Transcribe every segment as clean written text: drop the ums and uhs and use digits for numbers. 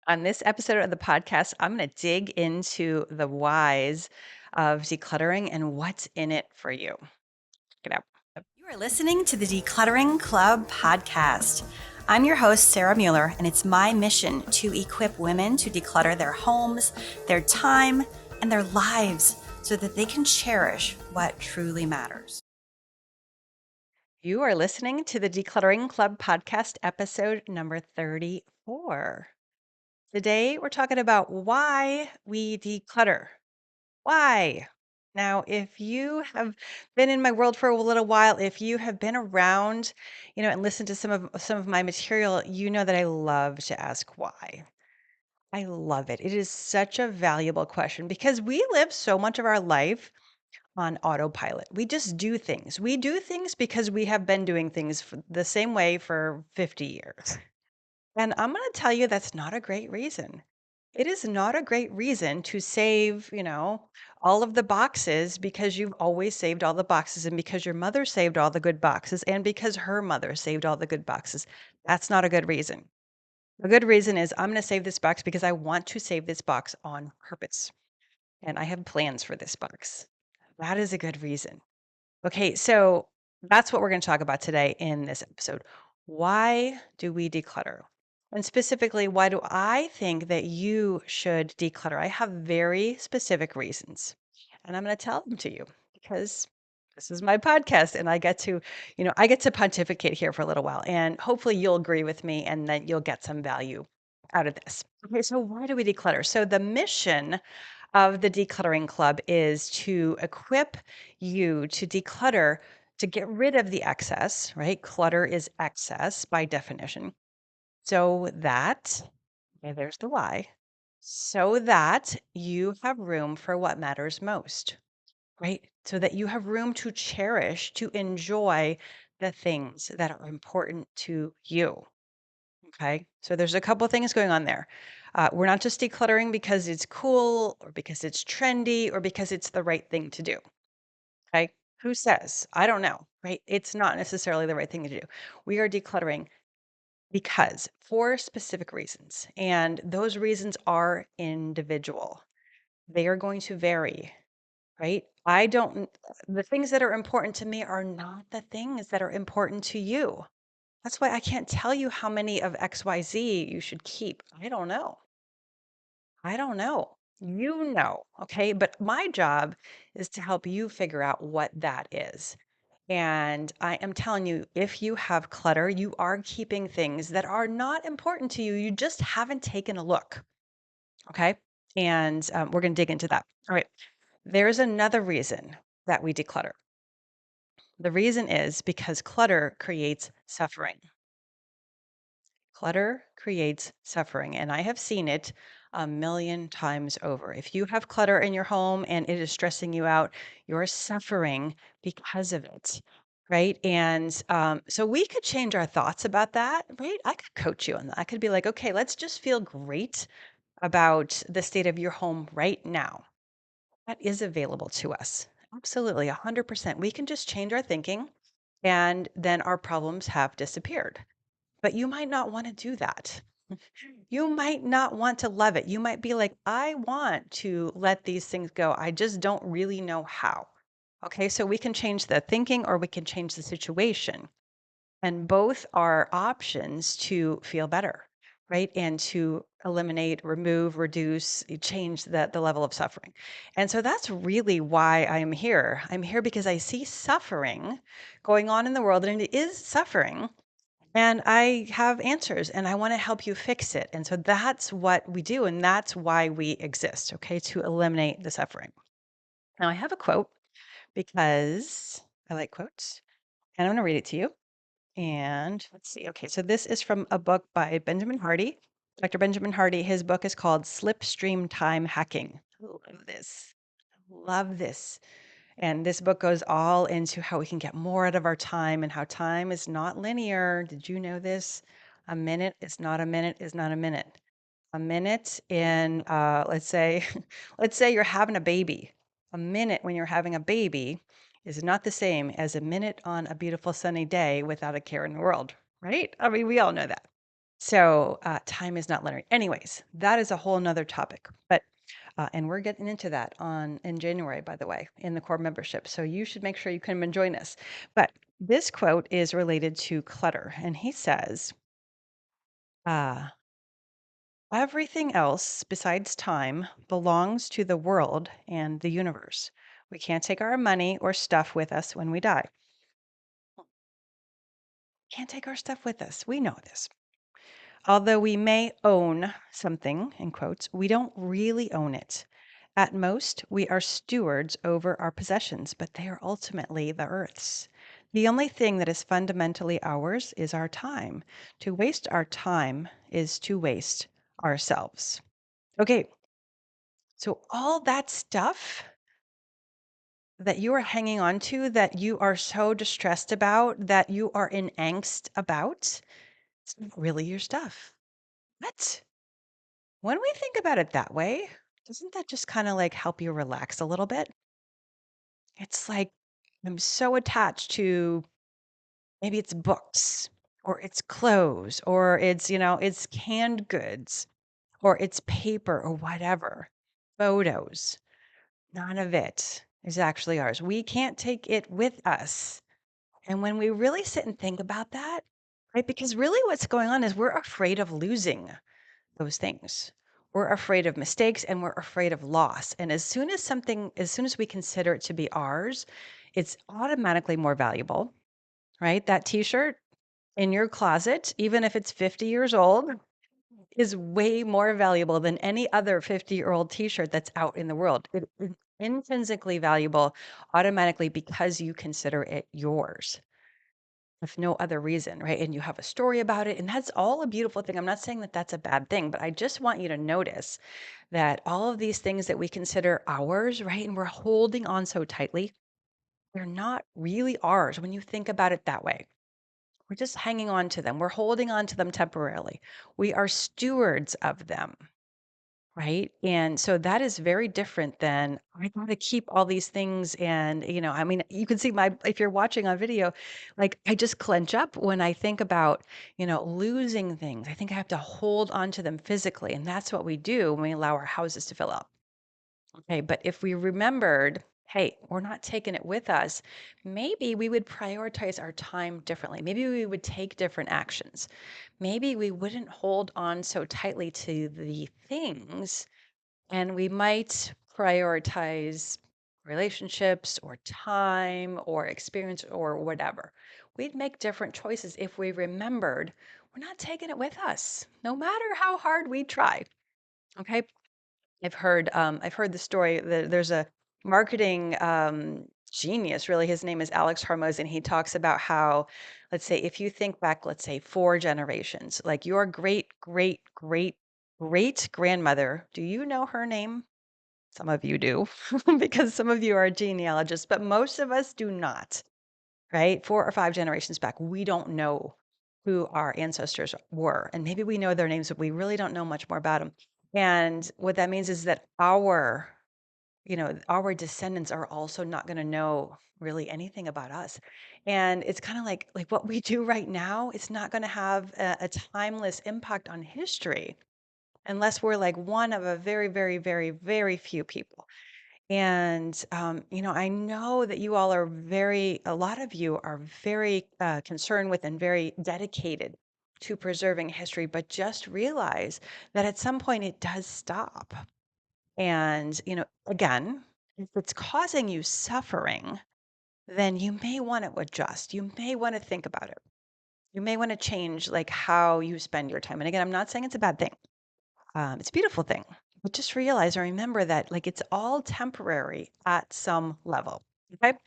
On this episode of the podcast, I'm going to dig into the whys of decluttering and what's in it for you. Check it out. You are listening to the Decluttering Club Podcast. I'm your host, Sarah Mueller, and it's my mission to equip women to declutter their homes, their time, and their lives so that they can cherish what truly matters. You are listening to the Decluttering Club Podcast, episode number 34. Today, we're talking about why we declutter. Why? Now, if you have been in my world for a little while, if you have been around, and listened to some of my material, you know that I love to ask why. I love it. It is such a valuable question because we live so much of our life on autopilot. We just do things. We do things because we have been doing things the same way for 50 years. And I'm going to tell you that's not a great reason. It is not a great reason to save, all of the boxes because you've always saved all the boxes and because your mother saved all the good boxes and because her mother saved all the good boxes. That's not a good reason. A good reason is I'm going to save this box because I want to save this box on purpose and I have plans for this box. That is a good reason. Okay, so that's what we're going to talk about today in this episode. Why do we declutter? And specifically, why do I think that you should declutter? I have very specific reasons, and I'm going to tell them to you because this is my podcast and I get to pontificate here for a little while and hopefully you'll agree with me and then you'll get some value out of this. Okay, so why do we declutter? So the mission of the Decluttering Club is to equip you to declutter, to get rid of the excess, right? Clutter is excess by definition. So that, okay, there's the why, so that you have room for what matters most, right? So that you have room to cherish, to enjoy the things that are important to you. Okay. So there's a couple things going on there. We're not just decluttering because it's cool or because it's trendy or because it's the right thing to do. Okay. Who says? I don't know. Right. It's not necessarily the right thing to do. We are decluttering because for specific reasons. And those reasons are individual, they are going to vary. Right. The things that are important to me are not the things that are important to you. That's why I can't tell you how many of XYZ you should keep. I don't know. I don't know. You know, okay? But my job is to help you figure out what that is. And I am telling you, if you have clutter, you are keeping things that are not important to you. You just haven't taken a look, okay? And we're going to dig into that. All right. There's another reason that we declutter. The reason is because clutter creates suffering. Clutter creates suffering, and I have seen it a million times over. If you have clutter in your home and it is stressing you out, you're suffering because of it, right? And so we could change our thoughts about that, right? I could coach you on that. I could be like, okay, let's just feel great about the state of your home right now. That is available to us. Absolutely, 100%. We can just change our thinking, and then our problems have disappeared. But you might not want to do that. You might not want to love it. You might be like, I want to let these things go. I just don't really know how. Okay, so we can change the thinking or we can change the situation. And both are options to feel better, right? And to eliminate, remove, reduce, change the level of suffering. And so that's really why I am here. I'm here because I see suffering going on in the world, and it is suffering and I have answers and I want to help you fix it. And so that's what we do. And that's why we exist, okay, to eliminate the suffering. Now, I have a quote because I like quotes and I'm going to read it to you. And let's see. Okay, so this is from a book by Benjamin Hardy. Dr. Benjamin Hardy, his book is called Slipstream Time Hacking. I love this. Love this. And this book goes all into how we can get more out of our time and how time is not linear. Did you know this? A minute is not a minute is not a minute. A minute in, let's say, let's say you're having a baby. A minute when you're having a baby is not the same as a minute on a beautiful sunny day without a care in the world, right? I mean, we all know that. So time is not linear. Anyways, that is a whole nother topic. But and we're getting into that on in January, by the way, in the core membership. So you should make sure you come and join us. But this quote is related to clutter, and he says, uh, "Everything else besides time belongs to the world and the universe. We can't take our money or stuff with us when we die. Can't take our stuff with us. We know this. Although we may own something, in quotes, we don't really own it. At most, we are stewards over our possessions, but they are ultimately the earth's. The only thing that is fundamentally ours is our time. To waste our time is to waste ourselves." Okay, so all that stuff that you are hanging on to, that you are so distressed about, that you are in angst about, it's not really your stuff. What? When we think about it that way, doesn't that just kind of like help you relax a little bit? It's like I'm so attached to maybe it's books or it's clothes or it's canned goods or it's paper or whatever, photos. None of it is actually ours. We can't take it with us. And when we really sit and think about that, right? Because really what's going on is we're afraid of losing those things. We're afraid of mistakes and we're afraid of loss. And as soon as we consider it to be ours, it's automatically more valuable, right? That t shirt in your closet, even if it's 50 years old, is way more valuable than any other 50-year-old t shirt that's out in the world. It is intrinsically valuable automatically because you consider it yours. If no other reason, right? And you have a story about it. And that's all a beautiful thing. I'm not saying that that's a bad thing, but I just want you to notice that all of these things that we consider ours, right? And we're holding on so tightly, they're not really ours when you think about it that way. We're just hanging on to them. We're holding on to them temporarily. We are stewards of them. Right. And so that is very different than I got to keep all these things. And, I mean, you can see if you're watching on video, like I just clench up when I think about, losing things. I think I have to hold on to them physically. And that's what we do when we allow our houses to fill up. Okay. But if we remembered, hey, we're not taking it with us, maybe we would prioritize our time differently. Maybe we would take different actions. Maybe we wouldn't hold on so tightly to the things and we might prioritize relationships or time or experience or whatever. We'd make different choices if we remembered we're not taking it with us, no matter how hard we try. Okay. I've heard the story that there's a marketing genius, really. His name is Alex Hormoz, and he talks about how, let's say, if you think back, let's say 4 generations, like your great, great, great, great grandmother, do you know her name? Some of you do, because some of you are genealogists, but most of us do not, right? 4 or 5 generations back, we don't know who our ancestors were. And maybe we know their names, but we really don't know much more about them. And what that means is that our descendants are also not going to know really anything about us. And it's kind of like what we do right now, it's not going to have a timeless impact on history unless we're like one of a very, very, very, very few people. And, I know that you all are a lot of you are very concerned with and very dedicated to preserving history, but just realize that at some point it does stop. And, again, if it's causing you suffering, then you may want to adjust. You may want to think about it. You may want to change like how you spend your time. And again, I'm not saying it's a bad thing. It's a beautiful thing. But just realize and remember that like it's all temporary at some level. Okay.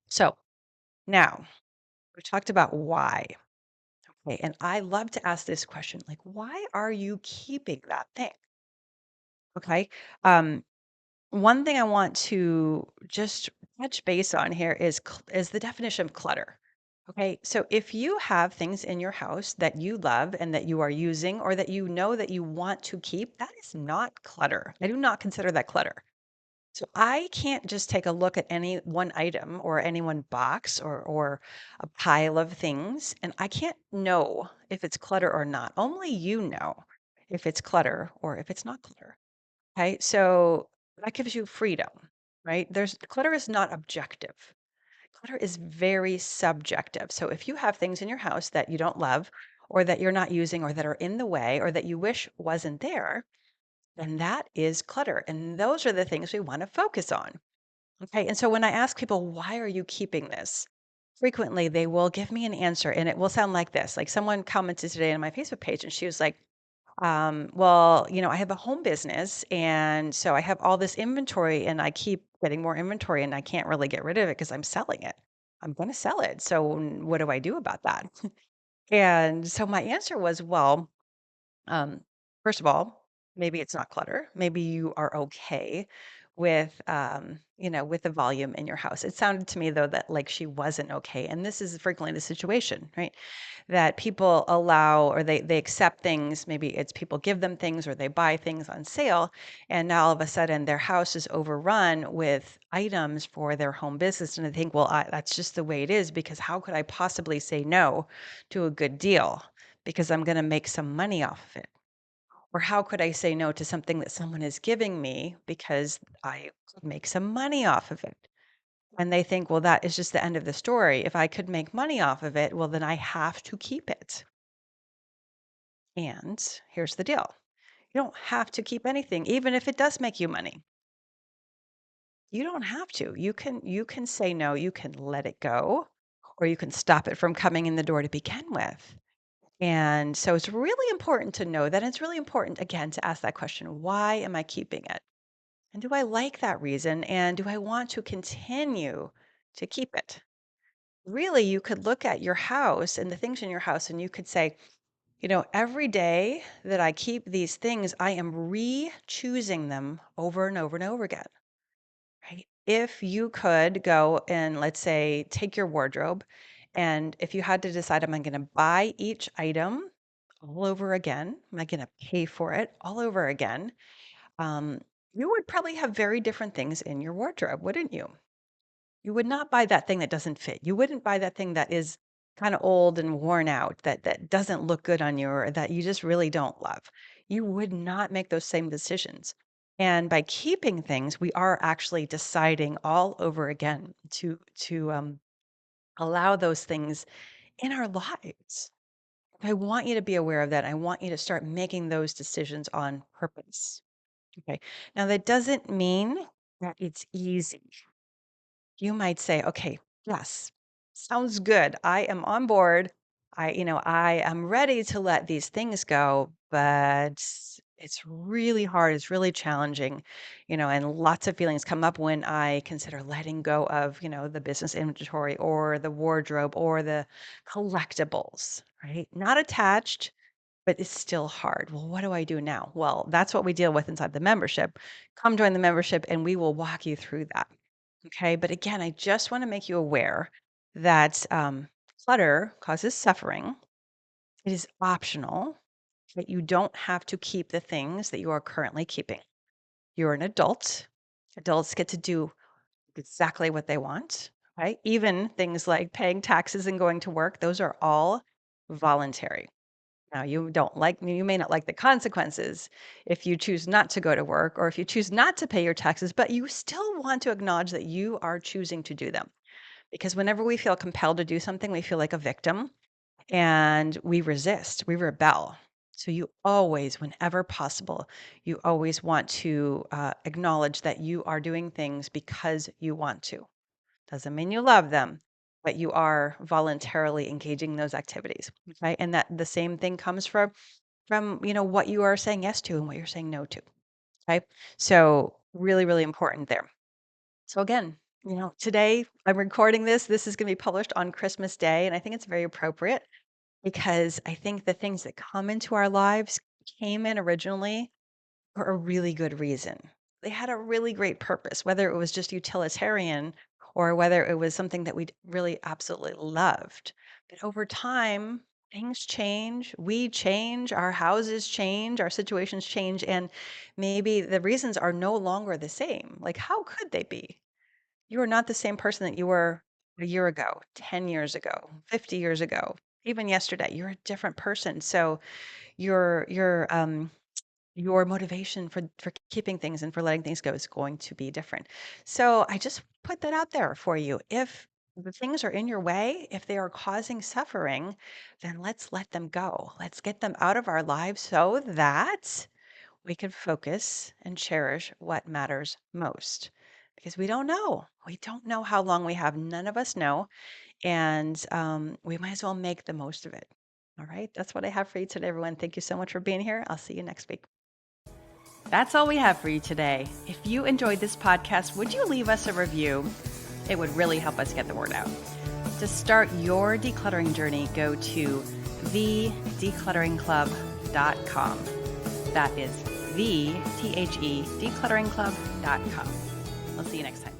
So now we talked about why. Okay. And I love to ask this question, like, why are you keeping that thing? Okay. Um, One thing I want to just touch base on here is the definition of clutter. Okay, so if you have things in your house that you love and that you are using or that you know that you want to keep, that is not clutter. I do not consider that clutter. So I can't just take a look at any one item or any one box or a pile of things, and I can't know if it's clutter or not. Only you know if it's clutter or if it's not clutter. Okay. So that gives you freedom, right? There's clutter is not objective. Clutter is very subjective. So if you have things in your house that you don't love or that you're not using or that are in the way or that you wish wasn't there, then that is clutter. And those are the things we want to focus on. Okay. And so when I ask people, why are you keeping this? Frequently, they will give me an answer and it will sound like this. Like someone commented today on my Facebook page and she was like, well, I have a home business and so I have all this inventory and I keep getting more inventory and I can't really get rid of it because I'm selling it. I'm going to sell it. So what do I do about that? And so my answer was, well, um, first of all, maybe it's not clutter. Maybe you are okay with the volume in your house. It sounded to me though that like she wasn't okay. And this is frequently the situation, right? That people allow or they accept things. Maybe it's people give them things or they buy things on sale. And now all of a sudden their house is overrun with items for their home business. And I think, well, that's just the way it is because how could I possibly say no to a good deal? Because I'm going to make some money off of it. Or how could I say no to something that someone is giving me because I could make some money off of it? And they think, well, that is just the end of the story. If I could make money off of it, well, then I have to keep it. And here's the deal. You don't have to keep anything, even if it does make you money. You don't have to. You can say no, you can let it go, or you can stop it from coming in the door to begin with. And so it's really important to know that. It's really important, again, to ask that question, why am I keeping it? And do I like that reason? And do I want to continue to keep it? Really, you could look at your house and the things in your house and you could say, every day that I keep these things, I am re choosing them over and over and over again. Right? If you could go and let's say take your wardrobe, and if you had to decide, am I going to buy each item all over again? Am I going to pay for it all over again? Um, you would probably have very different things in your wardrobe, wouldn't you? You would not buy that thing that doesn't fit. You wouldn't buy that thing that is kind of old and worn out, that doesn't look good on you, or that you just really don't love. You would not make those same decisions. And by keeping things, we are actually deciding all over again to allow those things in our lives. I want you to be aware of that. I want you to start making those decisions on purpose. Okay. Now that doesn't mean that it's easy. You might say, okay, yes, sounds good. I am on board. I am ready to let these things go, but it's really hard. It's really challenging, and lots of feelings come up when I consider letting go of, the business inventory or the wardrobe or the collectibles, right? Not attached, but it's still hard. Well, what do I do now? Well, that's what we deal with inside the membership. Come join the membership and we will walk you through that. Okay. But again, I just want to make you aware that clutter causes suffering. It is optional, that you don't have to keep the things that you are currently keeping. You're an adult. Adults get to do exactly what they want, right? Even things like paying taxes and going to work, those are all voluntary. Now, you may not like the consequences if you choose not to go to work or if you choose not to pay your taxes, but you still want to acknowledge that you are choosing to do them. Because whenever we feel compelled to do something, we feel like a victim and we resist, we rebel. So you always, whenever possible, you always want to acknowledge that you are doing things because you want to. Doesn't mean you love them, but you are voluntarily engaging in those activities, right? And that the same thing comes from what you are saying yes to and what you're saying no to, right? So really, really important there. So again, today I'm recording this. This is going to be published on Christmas Day, and I think it's very appropriate because I think the things that come into our lives came in originally for a really good reason. They had a really great purpose, whether it was just utilitarian or whether it was something that we really absolutely loved. But over time, Things change, we change, our houses change, our situations change, and maybe the reasons are no longer the same. Like, how could they be? You are not the same person that you were a year ago, 10 years ago, 50 years ago, even yesterday. You're a different person. So your motivation for keeping things and for letting things go is going to be different. So I just put that out there for you. If the things are in your way, if they are causing suffering, then let's let them go. Let's get them out of our lives so that we can focus and cherish what matters most. Because we don't know. We don't know how long we have. None of us know. And we might as well make the most of it. All right. That's what I have for you today, everyone. Thank you so much for being here. I'll see you next week. That's all we have for you today. If you enjoyed this podcast, would you leave us a review? It would really help us get the word out. To start your decluttering journey, go to thedeclutteringclub.com. That is declutteringclub.com. We'll see you next time.